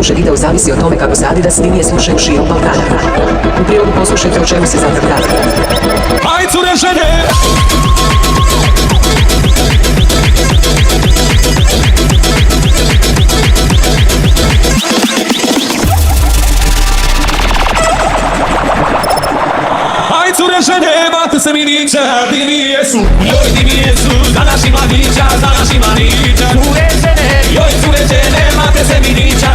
duže video zavisi o tome kako se Adidas linije slušaju širom Balkana. U prilogu poslušajte o čemu se zapravo radi. Aj, cure žene! Aj, cure žene, mate se minića, di mi jesu, joj di mi jesu, za naših mladića, za naših mladića. Cure žene, joj cure žene, mate se minića,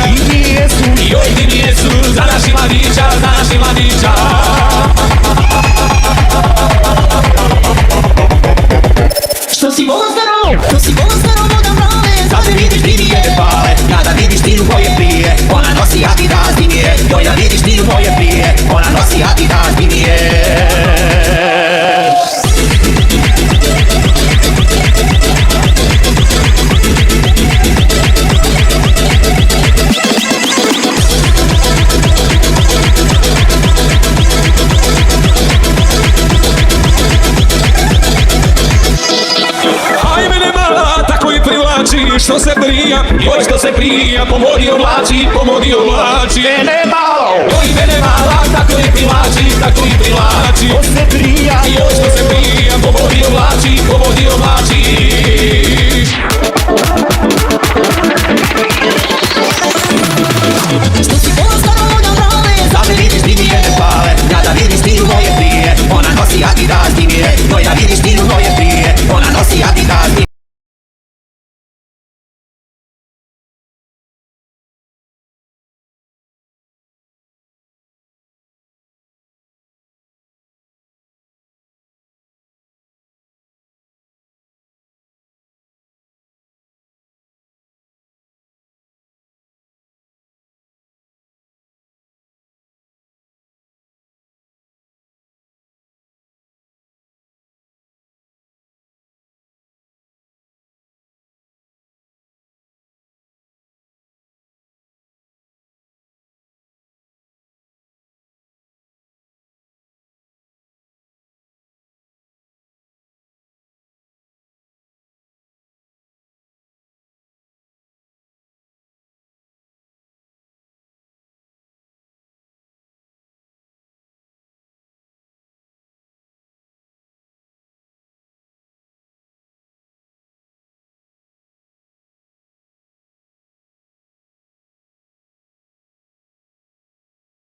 di mi jesu, joj di mi jesu, za naših mladića, za naših mladića. Što si volostaro moda male, Kada vidiš linije pale, kada vidiš stilu moje prije, ona nosi Adidas linije, joj da vidiš stilu moje prije, ona nosi Adidas linije. Što se prija, joj što se prija, pomodi oblači, mene malo, joj mene mala, tako i privlači, što se prija, joj što se prija, pomodi oblači,